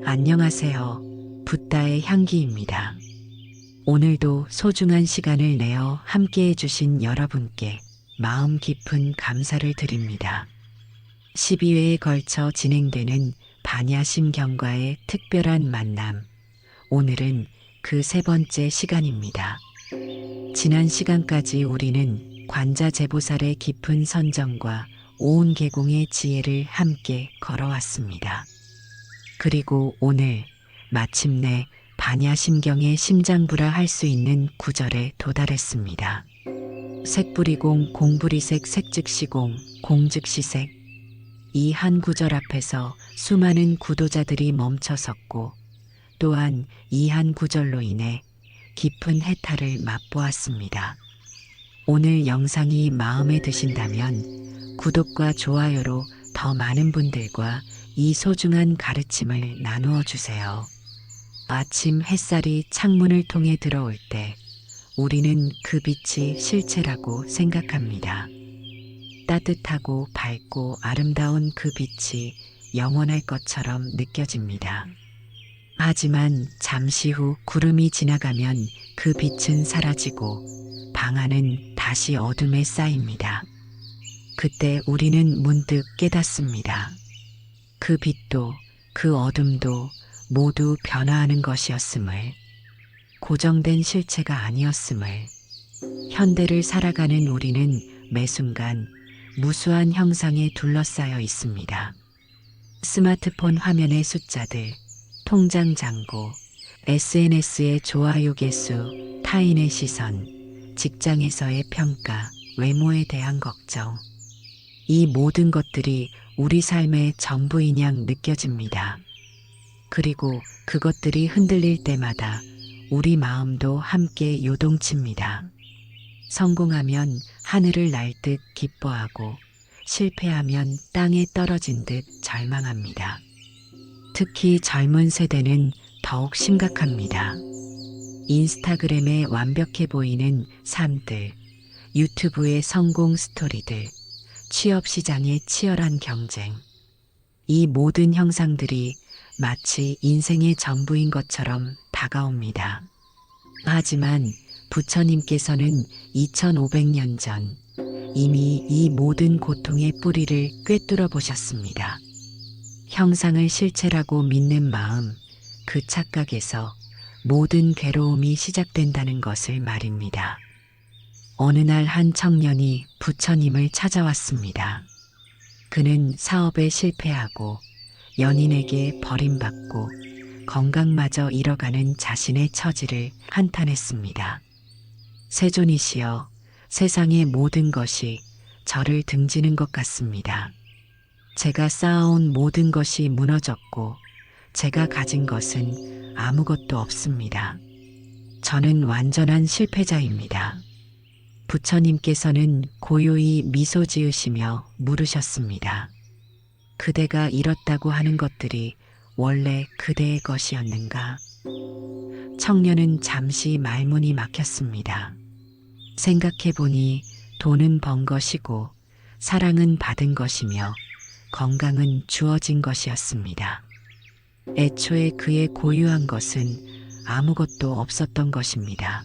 안녕하세요. 붓다의 향기입니다. 오늘도 소중한 시간을 내어 함께 해주신 여러분께 마음 깊은 감사를 드립니다. 12회에 걸쳐 진행되는 반야심경과의 특별한 만남. 오늘은 그 세 번째 시간입니다. 지난 시간까지 우리는 관자재보살의 깊은 선정과 온 계공의 지혜를 함께 걸어왔습니다. 그리고 오늘 마침내 반야심경의 심장부라 할 수 있는 구절에 도달했습니다. 색불이공 공불이색 색즉시공 공즉시색. 이 한 구절 앞에서 수많은 구도자들이 멈춰섰고 또한 이 한 구절로 인해 깊은 해탈을 맛보았습니다. 오늘 영상이 마음에 드신다면 구독과 좋아요로 더 많은 분들과 이 소중한 가르침을 나누어 주세요. 아침 햇살이 창문을 통해 들어올 때 우리는 그 빛이 실체라고 생각합니다. 따뜻하고 밝고 아름다운 그 빛이 영원할 것처럼 느껴집니다. 하지만 잠시 후 구름이 지나가면 그 빛은 사라지고 방 안은 다시 어둠에 쌓입니다. 그때 우리는 문득 깨닫습니다. 그 빛도 그 어둠도 모두 변화하는 것이었음을, 고정된 실체가 아니었음을. 현대를 살아가는 우리는 매 순간 무수한 형상에 둘러싸여 있습니다. 스마트폰 화면의 숫자들, 통장 잔고, SNS의 좋아요 개수, 타인의 시선, 직장에서의 평가, 외모에 대한 걱정. 이 모든 것들이 우리 삶의 전부인 양 느껴집니다. 그리고 그것들이 흔들릴 때마다 우리 마음도 함께 요동칩니다. 성공하면 하늘을 날 듯 기뻐하고 실패하면 땅에 떨어진 듯 절망합니다. 특히 젊은 세대는 더욱 심각합니다. 인스타그램에 완벽해 보이는 삶들, 유튜브의 성공 스토리들, 취업시장의 치열한 경쟁. 이 모든 형상들이 마치 인생의 전부인 것처럼 다가옵니다. 하지만 부처님께서는 2500년 전 이미 이 모든 고통의 뿌리를 꿰뚫어 보셨습니다. 형상을 실체라고 믿는 마음, 그 착각에서 모든 괴로움이 시작된다는 것을 말입니다. 어느 날 한 청년이 부처님을 찾아왔습니다. 그는 사업에 실패하고 연인에게 버림받고 건강마저 잃어가는 자신의 처지를 한탄했습니다. 세존이시여, 세상의 모든 것이 저를 등지는 것 같습니다. 제가 쌓아온 모든 것이 무너졌고 제가 가진 것은 아무것도 없습니다. 저는 완전한 실패자입니다. 부처님께서는 고요히 미소 지으시며 물으셨습니다. 그대가 잃었다고 하는 것들이 원래 그대의 것이었는가? 청년은 잠시 말문이 막혔습니다. 생각해보니 돈은 번 것이고 사랑은 받은 것이며 건강은 주어진 것이었습니다. 애초에 그의 고유한 것은 아무것도 없었던 것입니다.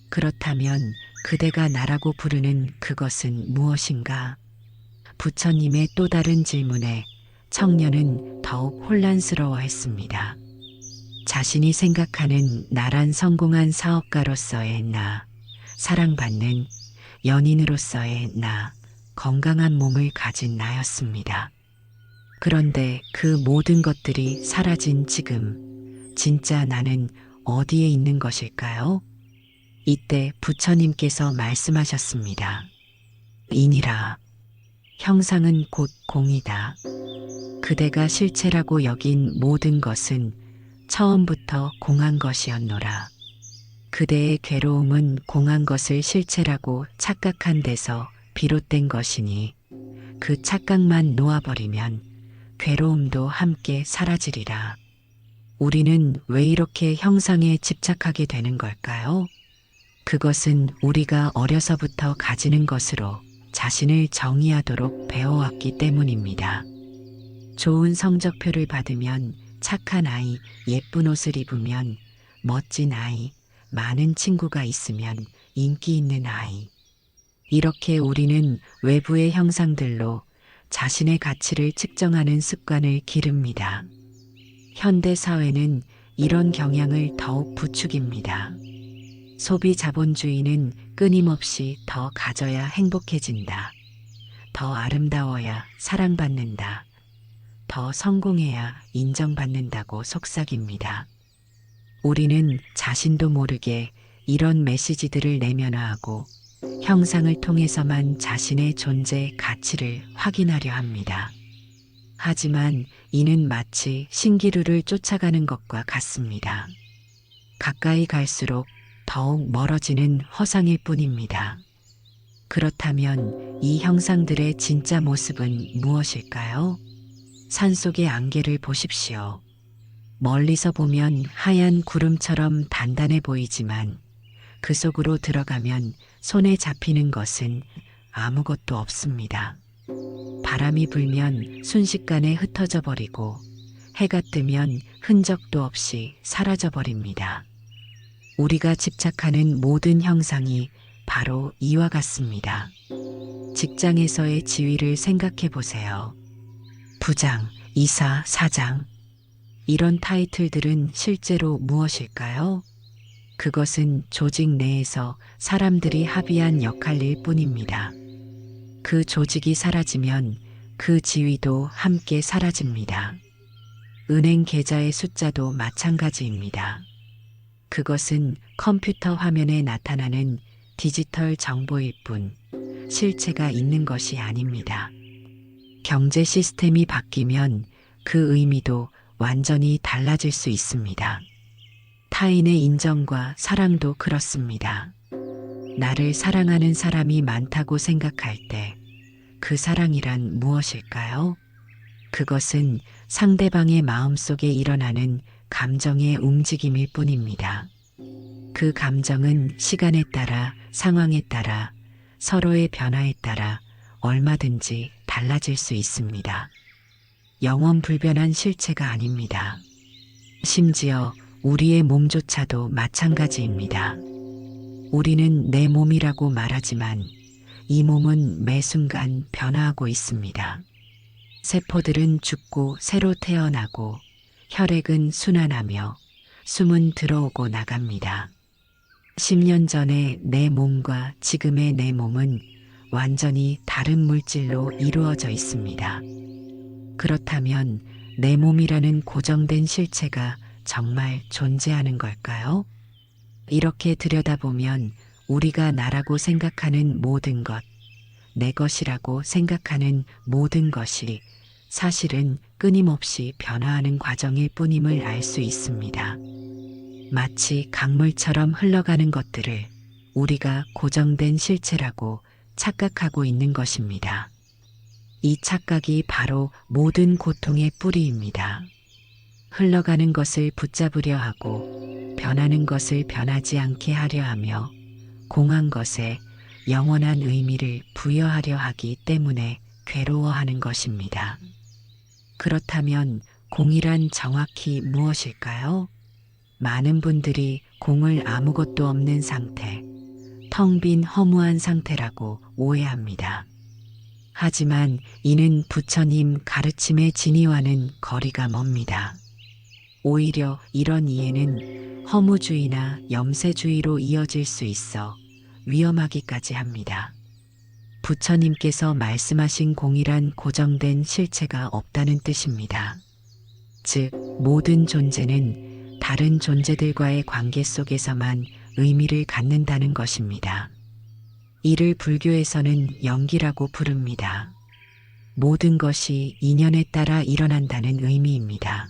그렇다면 그대가 나라고 부르는 그것은 무엇인가? 부처님의 또 다른 질문에 청년은 더욱 혼란스러워했습니다. 자신이 생각하는 나란 성공한 사업가로서의 나, 사랑받는 연인으로서의 나, 건강한 몸을 가진 나였습니다. 그런데 그 모든 것들이 사라진 지금, 진짜 나는 어디에 있는 것일까요? 이때 부처님께서 말씀하셨습니다. 인이라, 형상은 곧 공이다. 그대가 실체라고 여긴 모든 것은 처음부터 공한 것이었노라. 그대의 괴로움은 공한 것을 실체라고 착각한 데서 비롯된 것이니 그 착각만 놓아버리면 괴로움도 함께 사라지리라. 우리는 왜 이렇게 형상에 집착하게 되는 걸까요? 그것은 우리가 어려서부터 가지는 것으로 자신을 정의하도록 배워왔기 때문입니다. 좋은 성적표를 받으면 착한 아이, 예쁜 옷을 입으면 멋진 아이, 많은 친구가 있으면 인기 있는 아이. 이렇게 우리는 외부의 형상들로 자신의 가치를 측정하는 습관을 기릅니다. 현대 사회는 이런 경향을 더욱 부추깁니다. 소비 자본주의는 끊임없이 더 가져야 행복해진다. 더 아름다워야 사랑받는다. 더 성공해야 인정받는다고 속삭입니다. 우리는 자신도 모르게 이런 메시지들을 내면화하고 형상을 통해서만 자신의 존재 가치를 확인하려 합니다. 하지만 이는 마치 신기루를 쫓아가는 것과 같습니다. 가까이 갈수록 더욱 멀어지는 허상일 뿐입니다. 그렇다면 이 형상들의 진짜 모습은 무엇일까요? 산속의 안개를 보십시오. 멀리서 보면 하얀 구름처럼 단단해 보이지만 그 속으로 들어가면 손에 잡히는 것은 아무것도 없습니다. 바람이 불면 순식간에 흩어져 버리고 해가 뜨면 흔적도 없이 사라져 버립니다. 우리가 집착하는 모든 형상이 바로 이와 같습니다. 직장에서의 지위를 생각해 보세요. 부장, 이사, 사장. 이런 타이틀들은 실제로 무엇일까요? 그것은 조직 내에서 사람들이 합의한 역할일 뿐입니다. 그 조직이 사라지면 그 지위도 함께 사라집니다. 은행 계좌의 숫자도 마찬가지입니다. 그것은 컴퓨터 화면에 나타나는 디지털 정보일 뿐 실체가 있는 것이 아닙니다. 경제 시스템이 바뀌면 그 의미도 완전히 달라질 수 있습니다. 타인의 인정과 사랑도 그렇습니다. 나를 사랑하는 사람이 많다고 생각할 때 그 사랑이란 무엇일까요? 그것은 상대방의 마음속에 일어나는 감정의 움직임일 뿐입니다. 그 감정은 시간에 따라, 상황에 따라, 서로의 변화에 따라 얼마든지 달라질 수 있습니다. 영원 불변한 실체가 아닙니다. 심지어 우리의 몸조차도 마찬가지입니다. 우리는 내 몸이라고 말하지만 이 몸은 매 순간 변화하고 있습니다. 세포들은 죽고 새로 태어나고 혈액은 순환하며 숨은 들어오고 나갑니다. 10년 전의 내 몸과 지금의 내 몸은 완전히 다른 물질로 이루어져 있습니다. 그렇다면 내 몸이라는 고정된 실체가 정말 존재하는 걸까요? 이렇게 들여다보면 우리가 나라고 생각하는 모든 것, 내 것이라고 생각하는 모든 것이 사실은 끊임없이 변화하는 과정일 뿐임을 알 수 있습니다. 마치 강물처럼 흘러가는 것들을 우리가 고정된 실체라고 착각하고 있는 것입니다. 이 착각이 바로 모든 고통의 뿌리입니다. 흘러가는 것을 붙잡으려 하고 변하는 것을 변하지 않게 하려 하며 공한 것에 영원한 의미를 부여하려 하기 때문에 괴로워하는 것입니다. 그렇다면 공이란 정확히 무엇일까요? 많은 분들이 공을 아무것도 없는 상태, 텅 빈 허무한 상태라고 오해합니다. 하지만 이는 부처님 가르침의 진리와는 거리가 멉니다. 오히려 이런 이해는 허무주의나 염세주의로 이어질 수 있어 위험하기까지 합니다. 부처님께서 말씀하신 공이란 고정된 실체가 없다는 뜻입니다. 즉, 모든 존재는 다른 존재들과의 관계 속에서만 의미를 갖는다는 것입니다. 이를 불교에서는 영기라고 부릅니다. 모든 것이 인연에 따라 일어난다는 의미입니다.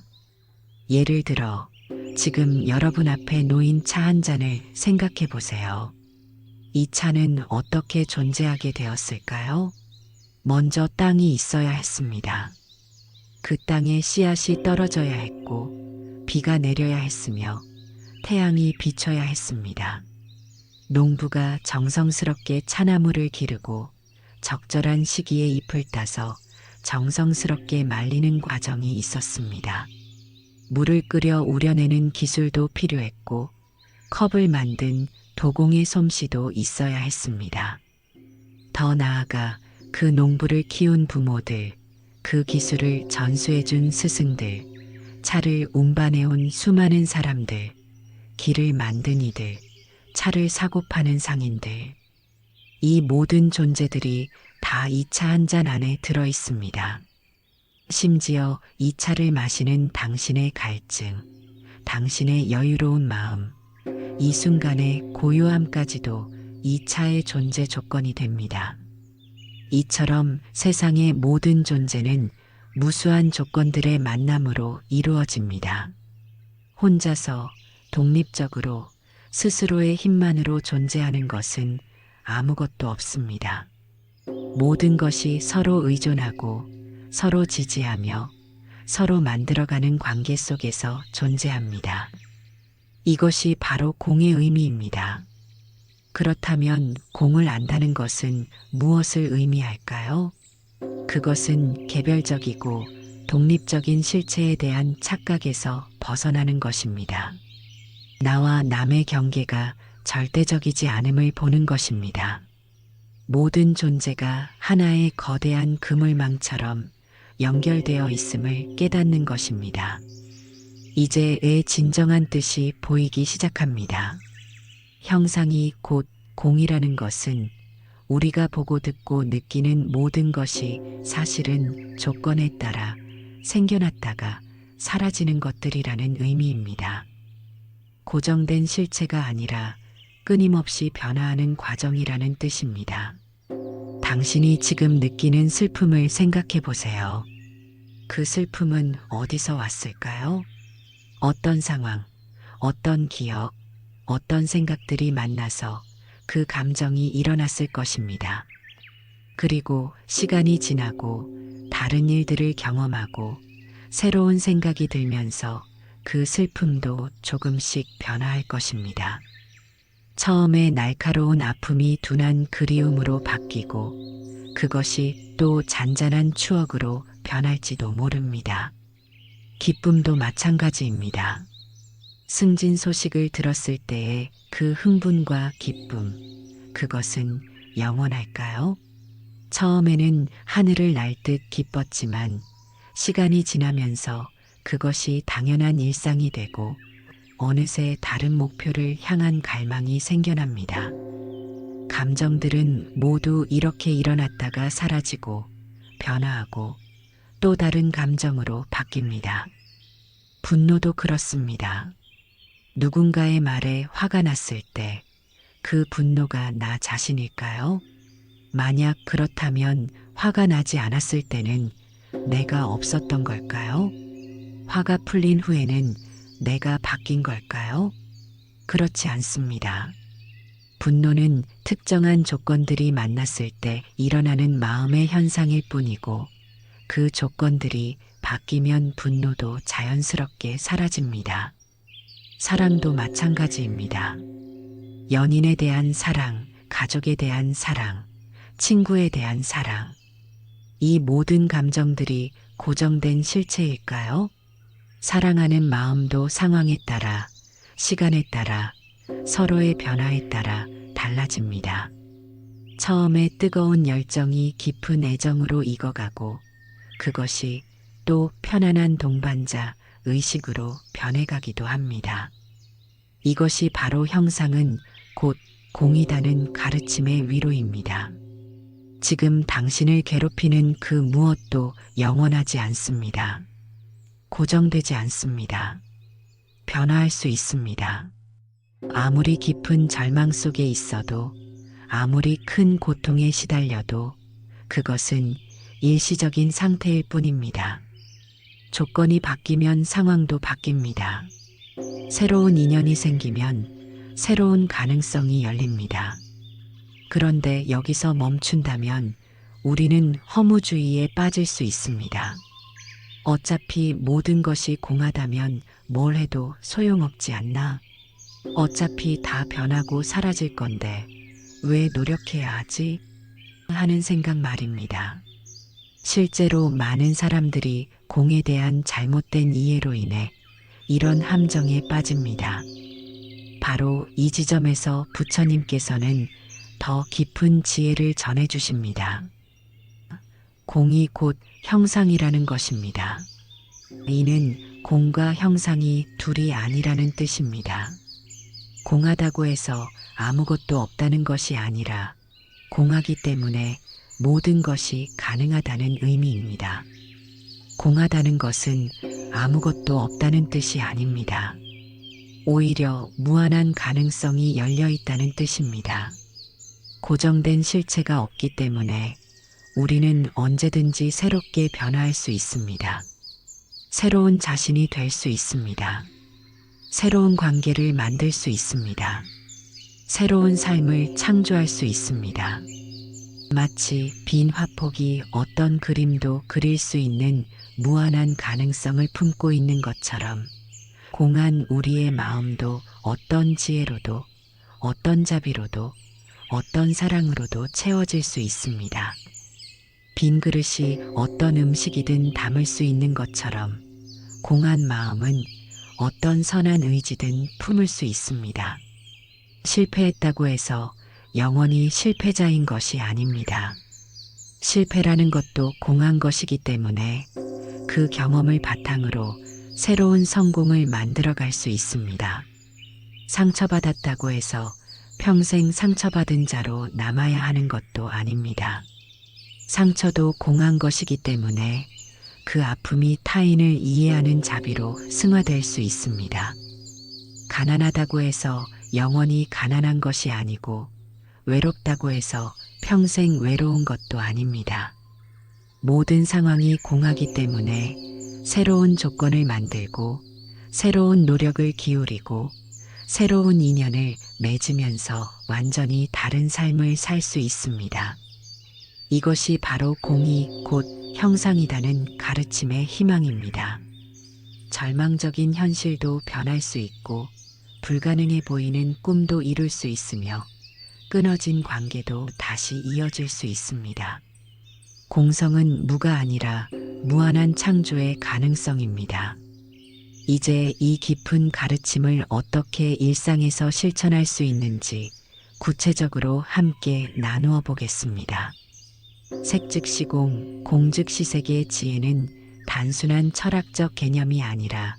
예를 들어 지금 여러분 앞에 놓인 차 한 잔을 생각해 보세요. 이 차는 어떻게 존재하게 되었을까요? 먼저 땅이 있어야 했습니다. 그 땅에 씨앗이 떨어져야 했고 비가 내려야 했으며 태양이 비춰야 했습니다. 농부가 정성스럽게 차나무를 기르고 적절한 시기에 잎을 따서 정성스럽게 말리는 과정이 있었습니다. 물을 끓여 우려내는 기술도 필요했고 컵을 만든 도공의 솜씨도 있어야 했습니다. 더 나아가 그 농부를 키운 부모들, 그 기술을 전수해준 스승들, 차를 운반해온 수많은 사람들, 길을 만든 이들, 차를 사고 파는 상인들, 이 모든 존재들이 다 이 차 한 잔 안에 들어 있습니다. 심지어 이 차를 마시는 당신의 갈증, 당신의 여유로운 마음, 이 순간의 고요함까지도 이 차의 존재 조건이 됩니다. 이처럼 세상의 모든 존재는 무수한 조건들의 만남으로 이루어집니다. 혼자서 독립적으로 스스로의 힘만으로 존재하는 것은 아무것도 없습니다. 모든 것이 서로 의존하고 서로 지지하며 서로 만들어가는 관계 속에서 존재합니다. 이것이 바로 공의 의미입니다. 그렇다면 공을 안다는 것은 무엇을 의미할까요? 그것은 개별적이고 독립적인 실체에 대한 착각에서 벗어나는 것입니다. 나와 남의 경계가 절대적이지 않음을 보는 것입니다. 모든 존재가 하나의 거대한 그물망처럼 연결되어 있음을 깨닫는 것입니다. 이제 의 진정한 뜻이 보이기 시작합니다. 형상이 곧 공이라는 것은 우리가 보고 듣고 느끼는 모든 것이 사실은 조건에 따라 생겨났다가 사라지는 것들이라는 의미입니다. 고정된 실체가 아니라 끊임없이 변화하는 과정이라는 뜻입니다. 당신이 지금 느끼는 슬픔을 생각해 보세요. 그 슬픔은 어디서 왔을까요? 어떤 상황, 어떤 기억, 어떤 생각들이 만나서 그 감정이 일어났을 것입니다. 그리고 시간이 지나고 다른 일들을 경험하고 새로운 생각이 들면서 그 슬픔도 조금씩 변화할 것입니다. 처음에 날카로운 아픔이 둔한 그리움으로 바뀌고 그것이 또 잔잔한 추억으로 변할지도 모릅니다. 기쁨도 마찬가지입니다. 승진 소식을 들었을 때의 그 흥분과 기쁨, 그것은 영원할까요? 처음에는 하늘을 날 듯 기뻤지만 시간이 지나면서 그것이 당연한 일상이 되고 어느새 다른 목표를 향한 갈망이 생겨납니다. 감정들은 모두 이렇게 일어났다가 사라지고 변화하고 또 다른 감정으로 바뀝니다. 분노도 그렇습니다. 누군가의 말에 화가 났을 때 그 분노가 나 자신일까요? 만약 그렇다면 화가 나지 않았을 때는 내가 없었던 걸까요? 화가 풀린 후에는 내가 바뀐 걸까요? 그렇지 않습니다. 분노는 특정한 조건들이 만났을 때 일어나는 마음의 현상일 뿐이고 그 조건들이 바뀌면 분노도 자연스럽게 사라집니다. 사랑도 마찬가지입니다. 연인에 대한 사랑, 가족에 대한 사랑, 친구에 대한 사랑. 이 모든 감정들이 고정된 실체일까요? 사랑하는 마음도 상황에 따라, 시간에 따라, 서로의 변화에 따라 달라집니다. 처음에 뜨거운 열정이 깊은 애정으로 익어가고 그것이 또 편안한 동반자, 의식으로 변해가기도 합니다. 이것이 바로 형상은 곧 공이다는 가르침의 위로입니다. 지금 당신을 괴롭히는 그 무엇도 영원하지 않습니다. 고정되지 않습니다. 변화할 수 있습니다. 아무리 깊은 절망 속에 있어도, 아무리 큰 고통에 시달려도 그것은 일시적인 상태일 뿐입니다. 조건이 바뀌면 상황도 바뀝니다. 새로운 인연이 생기면 새로운 가능성이 열립니다. 그런데 여기서 멈춘다면 우리는 허무주의에 빠질 수 있습니다. 어차피 모든 것이 공하다면 뭘 해도 소용없지 않나? 어차피 다 변하고 사라질 건데 왜 노력해야 하지? 하는 생각 말입니다. 실제로 많은 사람들이 공에 대한 잘못된 이해로 인해 이런 함정에 빠집니다. 바로 이 지점에서 부처님께서는 더 깊은 지혜를 전해주십니다. 공이 곧 형상이라는 것입니다. 이는 공과 형상이 둘이 아니라는 뜻입니다. 공하다고 해서 아무것도 없다는 것이 아니라 공하기 때문에 모든 것이 가능하다는 의미입니다. 공하다는 것은 아무것도 없다는 뜻이 아닙니다. 오히려 무한한 가능성이 열려 있다는 뜻입니다. 고정된 실체가 없기 때문에 우리는 언제든지 새롭게 변화할 수 있습니다. 새로운 자신이 될 수 있습니다. 새로운 관계를 만들 수 있습니다. 새로운 삶을 창조할 수 있습니다. 마치 빈 화폭이 어떤 그림도 그릴 수 있는 무한한 가능성을 품고 있는 것처럼 공한 우리의 마음도 어떤 지혜로도, 어떤 자비로도, 어떤 사랑으로도 채워질 수 있습니다. 빈 그릇이 어떤 음식이든 담을 수 있는 것처럼 공한 마음은 어떤 선한 의지든 품을 수 있습니다. 실패했다고 해서 영원히 실패자인 것이 아닙니다. 실패라는 것도 공한 것이기 때문에 그 경험을 바탕으로 새로운 성공을 만들어갈 수 있습니다. 상처받았다고 해서 평생 상처받은 자로 남아야 하는 것도 아닙니다. 상처도 공한 것이기 때문에 그 아픔이 타인을 이해하는 자비로 승화될 수 있습니다. 가난하다고 해서 영원히 가난한 것이 아니고 외롭다고 해서 평생 외로운 것도 아닙니다. 모든 상황이 공하기 때문에 새로운 조건을 만들고 새로운 노력을 기울이고 새로운 인연을 맺으면서 완전히 다른 삶을 살 수 있습니다. 이것이 바로 공이 곧 형상이다는 가르침의 희망입니다. 절망적인 현실도 변할 수 있고 불가능해 보이는 꿈도 이룰 수 있으며 끊어진 관계도 다시 이어질 수 있습니다. 공성은 무가 아니라 무한한 창조의 가능성입니다. 이제 이 깊은 가르침을 어떻게 일상에서 실천할 수 있는지 구체적으로 함께 나누어 보겠습니다. 색즉시공, 공즉시색의 지혜는 단순한 철학적 개념이 아니라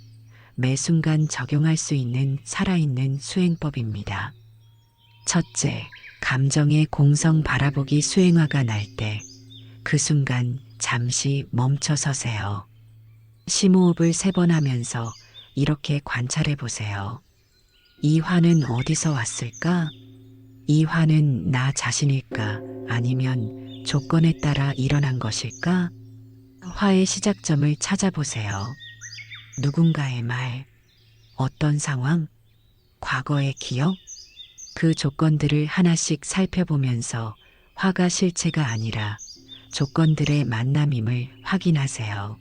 매 순간 적용할 수 있는 살아있는 수행법입니다. 첫째, 감정의 공성 바라보기 수행화가 날 때 그 순간 잠시 멈춰 서세요. 심호흡을 3번 하면서 이렇게 관찰해 보세요. 이 화는 어디서 왔을까? 이 화는 나 자신일까? 아니면 조건에 따라 일어난 것일까? 화의 시작점을 찾아보세요. 누군가의 말, 어떤 상황, 과거의 기억? 그 조건들을 하나씩 살펴보면서 화가 실체가 아니라 조건들의 만남임을 확인하세요.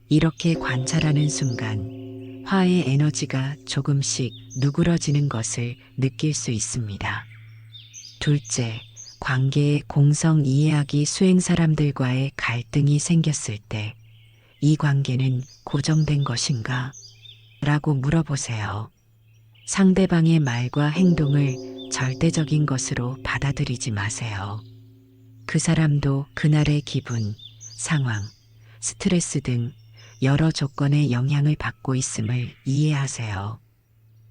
이렇게 관찰하는 순간 화의 에너지가 조금씩 누그러지는 것을 느낄 수 있습니다. 둘째, 관계의 공성 이해하기 수행 사람들과의 갈등이 생겼을 때 이 관계는 고정된 것인가? 라고 물어보세요. 상대방의 말과 행동을 절대적인 것으로 받아들이지 마세요. 그 사람도 그날의 기분, 상황, 스트레스 등 여러 조건의 영향을 받고 있음을 이해하세요.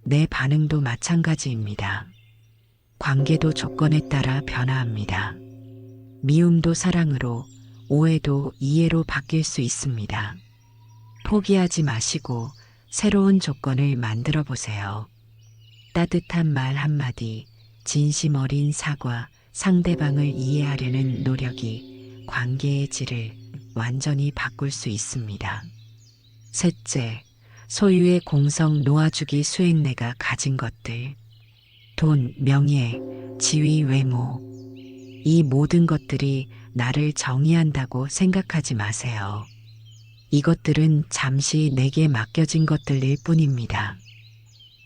내 반응도 마찬가지입니다. 관계도 조건에 따라 변화합니다. 미움도 사랑으로, 오해도 이해로 바뀔 수 있습니다. 포기하지 마시고 새로운 조건을 만들어 보세요. 따뜻한 말 한마디, 진심 어린 사과, 상대방을 이해하려는 노력이 관계의 질을 완전히 바꿀 수 있습니다. 셋째, 소유의 공성 놓아주기 수행. 내가 가진 것들, 돈, 명예, 지위, 외모, 이 모든 것들이 나를 정의한다고 생각하지 마세요. 이것들은 잠시 내게 맡겨진 것들일 뿐입니다.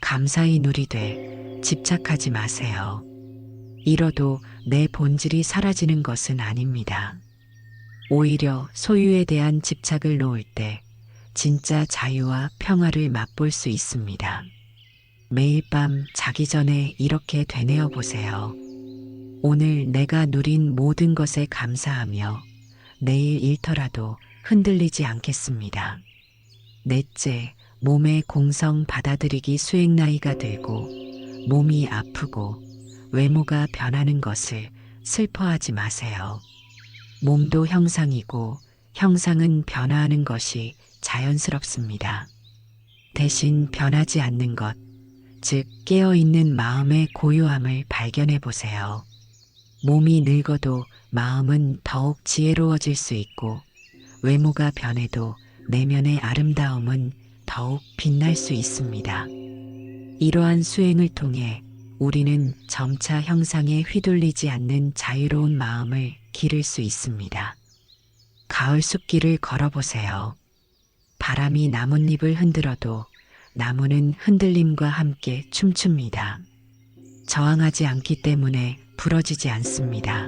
감사히 누리되 집착하지 마세요. 이뤄도 내 본질이 사라지는 것은 아닙니다. 오히려 소유에 대한 집착을 놓을 때 진짜 자유와 평화를 맛볼 수 있습니다. 매일 밤 자기 전에 이렇게 되뇌어 보세요. 오늘 내가 누린 모든 것에 감사하며 내일 잃더라도 흔들리지 않겠습니다. 넷째, 몸의 공성 받아들이기. 수행 나이가 들고 몸이 아프고 외모가 변하는 것을 슬퍼하지 마세요. 몸도 형상이고 형상은 변화하는 것이 자연스럽습니다. 대신 변하지 않는 것, 즉 깨어있는 마음의 고요함을 발견해 보세요. 몸이 늙어도 마음은 더욱 지혜로워질 수 있고 외모가 변해도 내면의 아름다움은 더욱 빛날 수 있습니다. 이러한 수행을 통해 우리는 점차 형상에 휘둘리지 않는 자유로운 마음을 기를 수 있습니다. 가을 숲길을 걸어보세요. 바람이 나뭇잎을 흔들어도 나무는 흔들림과 함께 춤춥니다. 저항하지 않기 때문에 부러지지 않습니다.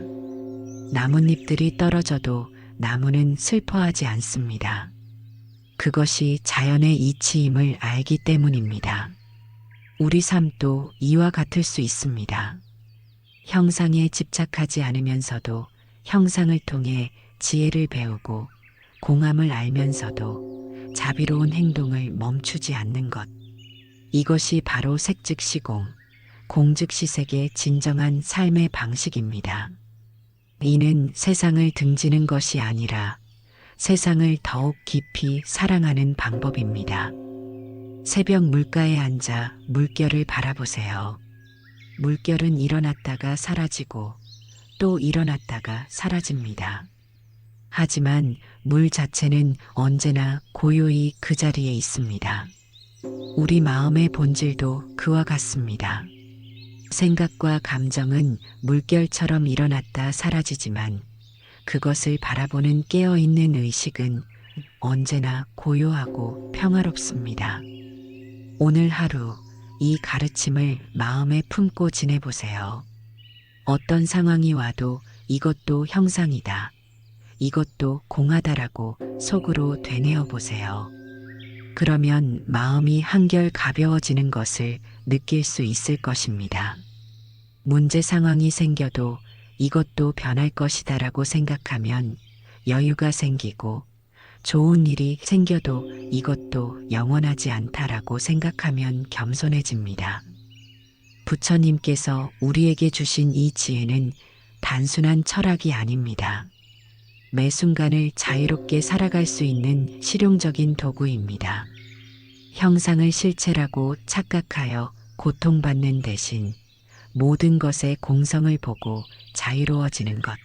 나뭇잎들이 떨어져도 나무는 슬퍼하지 않습니다. 그것이 자연의 이치임을 알기 때문입니다. 우리 삶도 이와 같을 수 있습니다. 형상에 집착하지 않으면서도 형상을 통해 지혜를 배우고 공함을 알면서도 자비로운 행동을 멈추지 않는 것. 이것이 바로 색즉시공, 공즉시색의 진정한 삶의 방식입니다. 이는 세상을 등지는 것이 아니라 세상을 더욱 깊이 사랑하는 방법입니다. 새벽 물가에 앉아 물결을 바라보세요. 물결은 일어났다가 사라지고 또 일어났다가 사라집니다. 하지만 물 자체는 언제나 고요히 그 자리에 있습니다. 우리 마음의 본질도 그와 같습니다. 생각과 감정은 물결처럼 일어났다 사라지지만 그것을 바라보는 깨어있는 의식은 언제나 고요하고 평화롭습니다. 오늘 하루 이 가르침을 마음에 품고 지내보세요. 어떤 상황이 와도 이것도 형상이다, 이것도 공하다라고 속으로 되뇌어 보세요. 그러면 마음이 한결 가벼워지는 것을 느낄 수 있을 것입니다. 문제 상황이 생겨도 이것도 변할 것이다라고 생각하면 여유가 생기고, 좋은 일이 생겨도 이것도 영원하지 않다라고 생각하면 겸손해집니다. 부처님께서 우리에게 주신 이 지혜는 단순한 철학이 아닙니다. 매 순간을 자유롭게 살아갈 수 있는 실용적인 도구입니다. 형상을 실체라고 착각하여 고통받는 대신 모든 것의 공성을 보고 자유로워지는 것.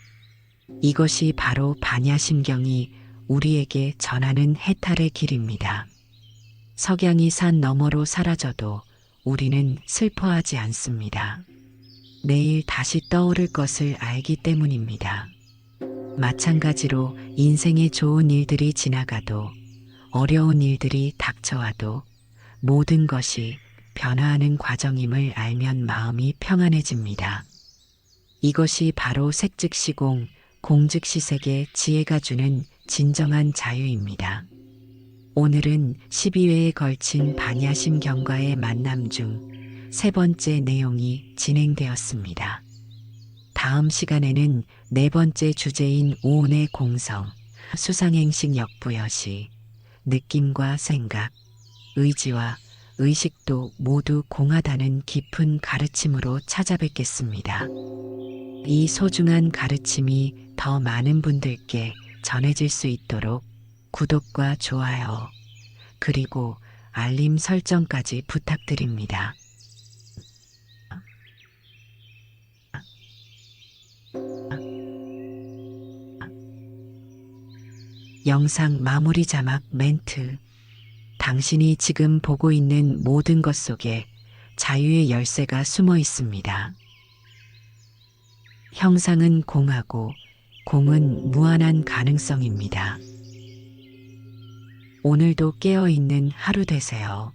이것이 바로 반야심경이 우리에게 전하는 해탈의 길입니다. 석양이 산 너머로 사라져도 우리는 슬퍼하지 않습니다. 내일 다시 떠오를 것을 알기 때문입니다. 마찬가지로 인생의 좋은 일들이 지나가도 어려운 일들이 닥쳐와도 모든 것이 변화하는 과정임을 알면 마음이 평안해집니다. 이것이 바로 색즉시공, 공즉시색의 지혜가 주는 진정한 자유입니다. 오늘은 12회에 걸친 반야심경과의 만남 중 세 번째 내용이 진행되었습니다. 다음 시간에는 네 번째 주제인 오온의 공성, 수상행식 역부여시, 느낌과 생각, 의지와 의식도 모두 공하다는 깊은 가르침으로 찾아뵙겠습니다. 이 소중한 가르침이 더 많은 분들께 전해질 수 있도록 구독과 좋아요, 그리고 알림 설정까지 부탁드립니다. 영상 마무리 자막 멘트. 당신이 지금 보고 있는 모든 것 속에 자유의 열쇠가 숨어 있습니다. 형상은 공하고 공은 무한한 가능성입니다. 오늘도 깨어있는 하루 되세요.